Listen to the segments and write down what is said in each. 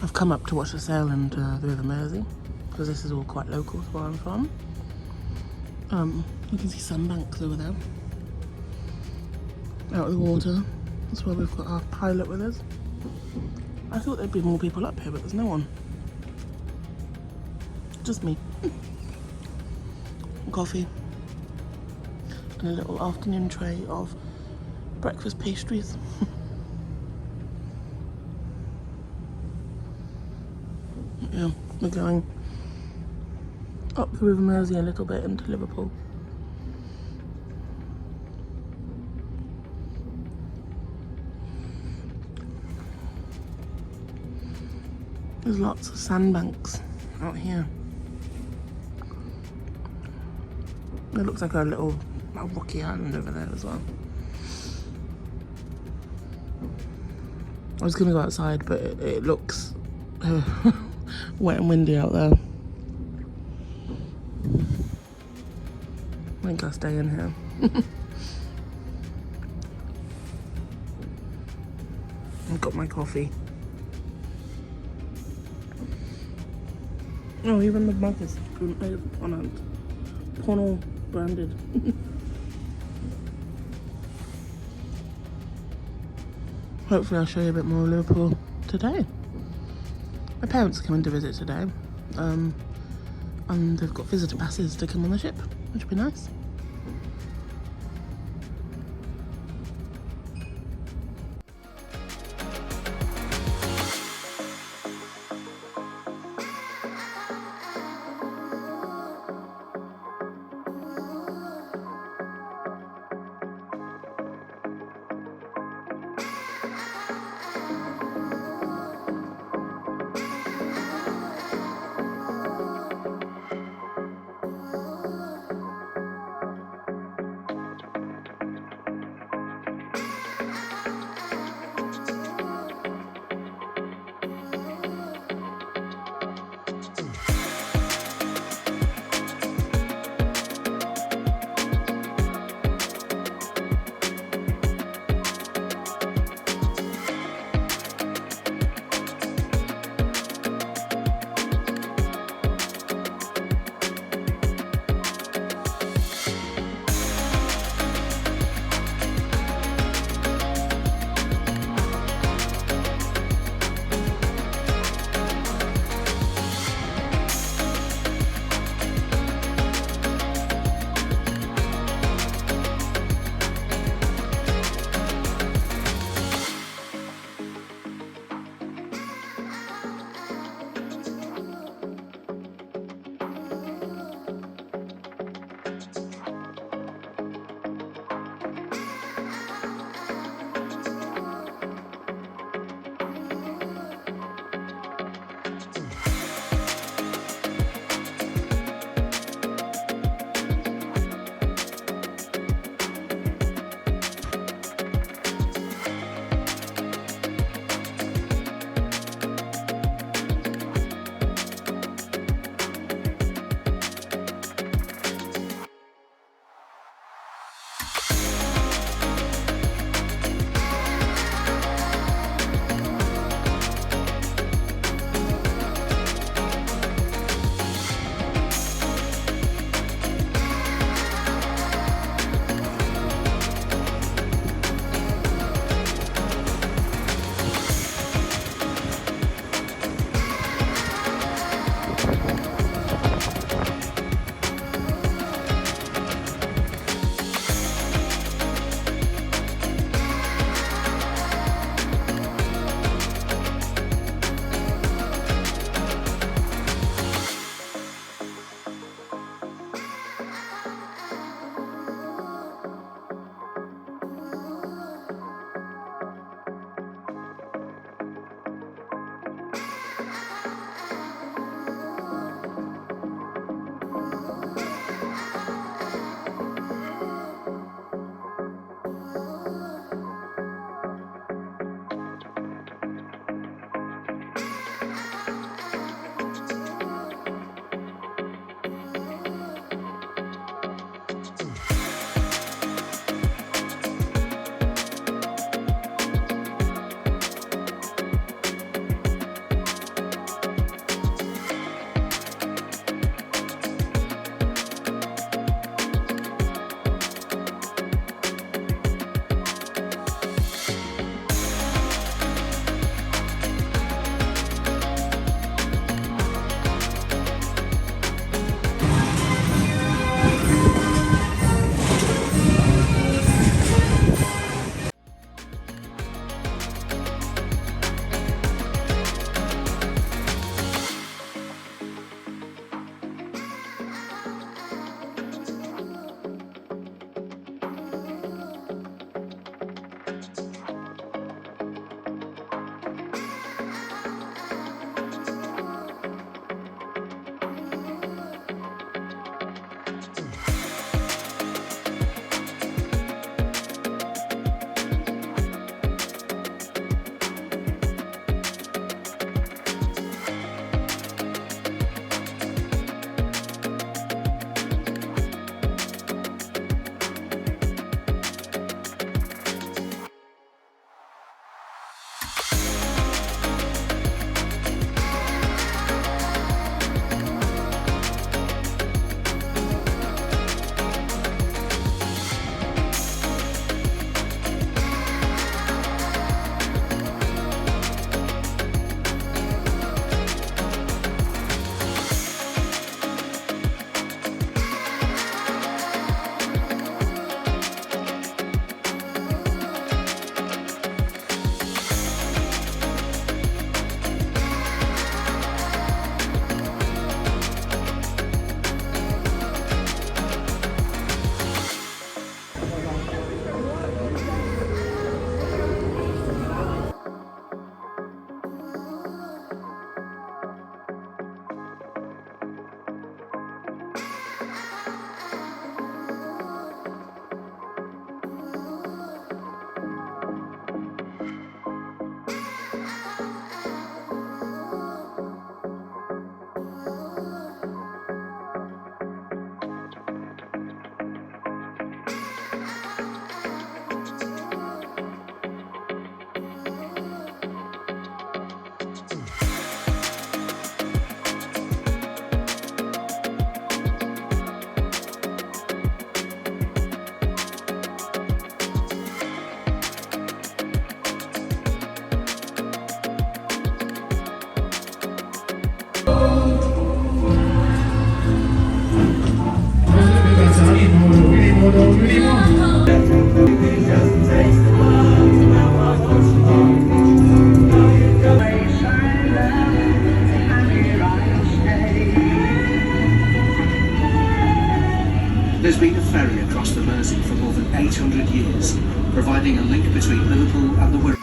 I've come up to watch the sail and the River Mersey, because this is all quite local to where I'm from. You can see sandbanks over there, out of the water. That's where we've got our pilot with us. I thought there'd be more people up here, but there's no one. Just me. Coffee. And a little afternoon tray of breakfast pastries. Yeah, we're going up the River Mersey a little bit into Liverpool. There's lots of sandbanks out here. It looks like a little rocky island over there as well. I was going to go outside, but it looks wet and windy out there. I think I'll stay in here. I've got my coffee. Oh, even the mug is Ponant branded. Hopefully I'll show you a bit more of Liverpool today. My parents are coming to visit today, and they've got visitor passes to come on the ship, which would be nice. There's been a ferry across the Mersey for more than 800 years, providing a link between Liverpool and the Wirral.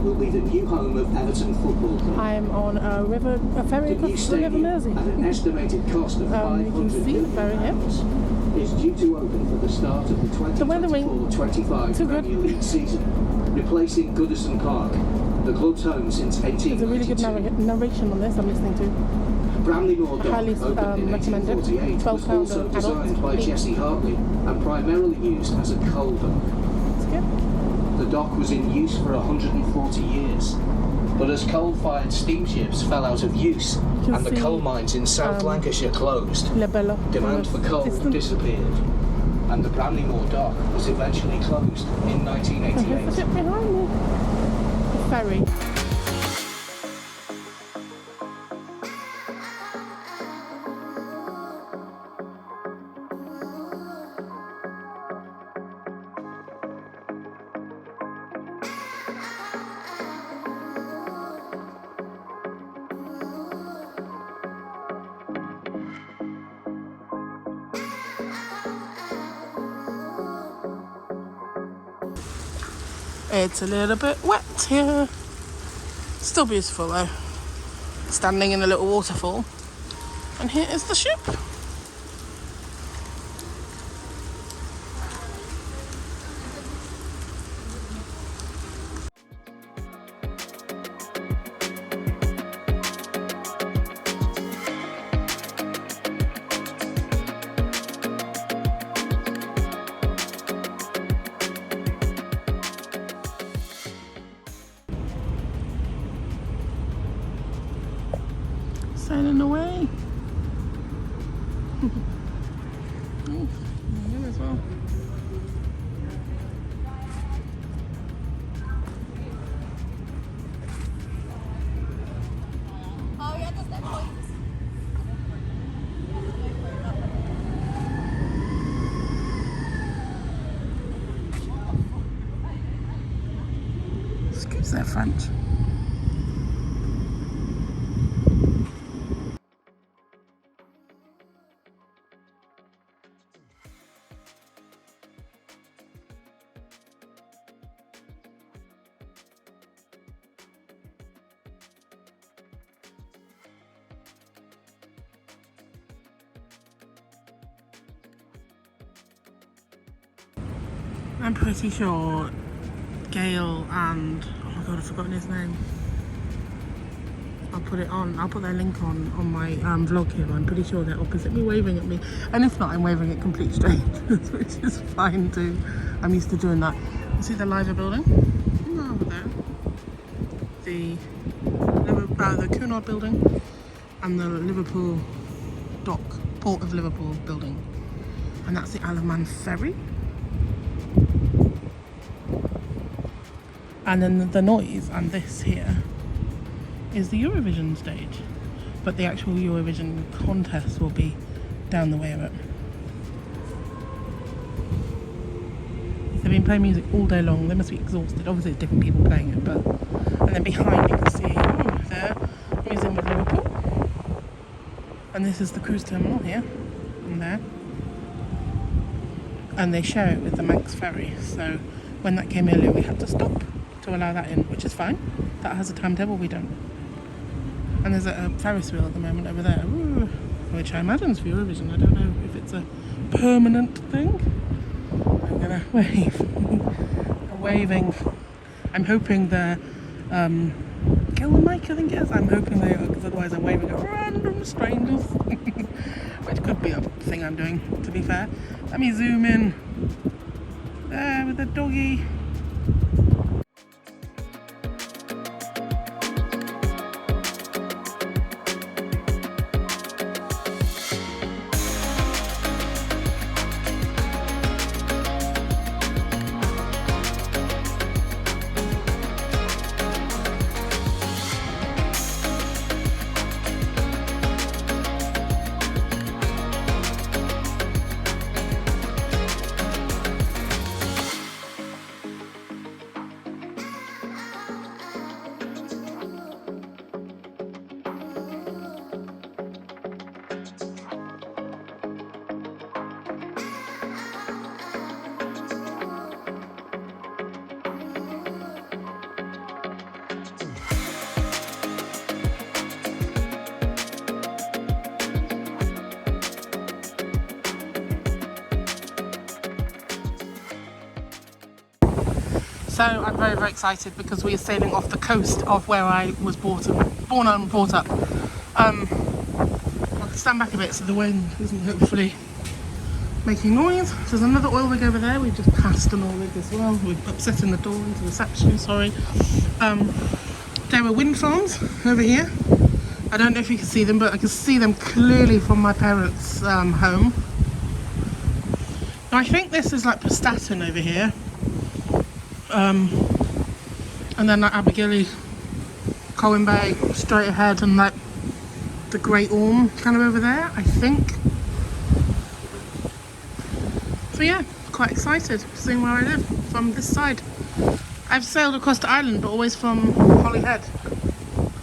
Will be the new home of Everton Football Club. I'm on a ferry across the River Mersey. At an estimated cost of you can see the ferry here. Is due to open for the start of the 2024-25 Premier League season, replacing Goodison Park, the club's home since 1892. There's a really good narration on this I'm listening to. Bramley-Moore Dock Highly opened in recommended. 1848, was also designed by Jesse Hartley and primarily used as a coal dock. That's good. The dock was in use for 140 years, but as coal-fired steamships fell out of use and the coal mines in South Lancashire closed, Bellot demand for coal disappeared, and the Bramley-Moore Dock was eventually closed in 1988. Here's the ship behind me. The ferry. It's a little bit wet here. Still beautiful though. Standing in a little waterfall. And here is the ship. Sailing away. Oh, here as well. Oh yeah, that's that point. Excuse their French. I'm pretty sure Gail and, oh my god, I've forgotten his name. I'll put their link on my vlog here. I'm pretty sure they're opposite me, waving at me. And if not, I'm waving at complete strangers, which is fine too. I'm used to doing that. You see the Liver building? Over there. The Cornwall building and the Liverpool dock, Port of Liverpool building. And that's the Isle of Man ferry. And then the noise and this here is the Eurovision stage, but the actual Eurovision contest will be down the way of it. They've been playing music all day long. They must be exhausted. Obviously it's different people playing it, but and then behind you can see there, Museum of Liverpool, and this is the cruise terminal here and there, and they share it with the Manx ferry. So when that came earlier, we had to stop to allow that in, which is fine. That has a timetable, we don't. And there's a Ferris wheel at the moment over there, which I imagine is for Eurovision. I don't know if it's a permanent thing. I'm gonna wave. I'm waving. I'm hoping they're kill the mic, I think it is. I'm hoping they are, because otherwise I'm waving at random strangers. which could be a thing I'm doing, to be fair. Let me zoom in. There with the doggy. So I'm very, very excited because we are sailing off the coast of where I was born and brought up. I'll stand back a bit so the wind isn't hopefully making noise. There's another oil rig over there. We've just passed an oil rig as well. We're upsetting the door into reception, sorry. There are wind farms over here. I don't know if you can see them, but I can see them clearly from my parents' home. Now I think this is like Prestatyn over here. And then like Abergilly, Colwyn Bay, straight ahead, and like the Great Orme kind of over there, I think. So yeah, quite excited seeing where I live from this side. I've sailed across the island, but always from Holyhead.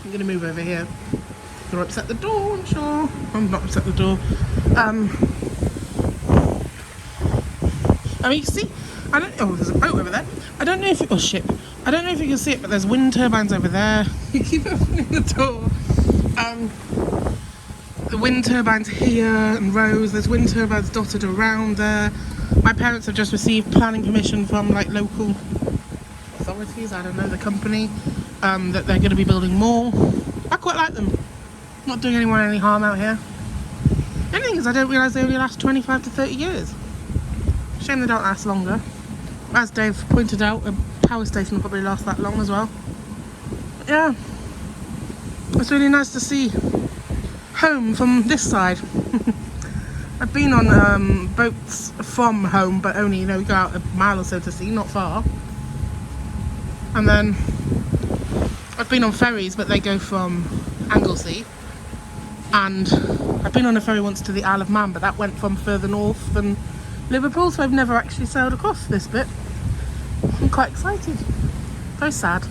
I'm gonna move over here. Gonna upset the door, I'm sure. I'm not upset the door. I mean, you see, I don't. Oh, there's a boat over there. I don't know if it was ship. I don't know if you can see it, but there's wind turbines over there. You keep opening the door. The wind turbines here and rows. There's wind turbines dotted around there. My parents have just received planning permission from like local authorities. I don't know, the company that they're going to be building more. I quite like them. Not doing anyone any harm out here. The only thing is, I don't realise they only last 25 to 30 years. Shame they don't last longer. As Dave pointed out, a power station will probably last that long as well. But yeah, it's really nice to see home from this side. I've been on boats from home, but only, you know, we go out a mile or so to sea, not far. And then I've been on ferries, but they go from Anglesey. And I've been on a ferry once to the Isle of Man, but that went from further north than Liverpool, so I've never actually sailed across this bit. I'm quite excited. Very sad.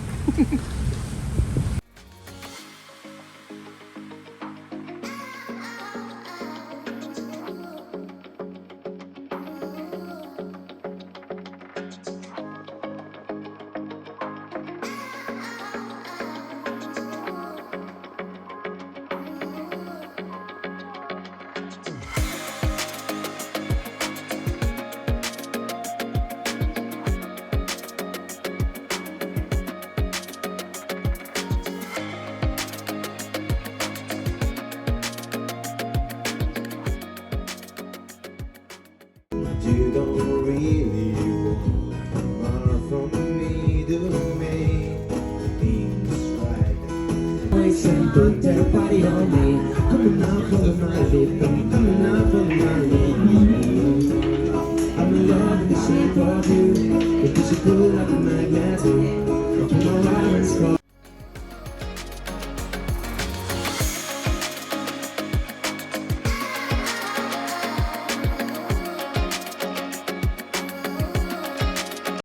You don't really walk far from me to make things right. Boys and put their body on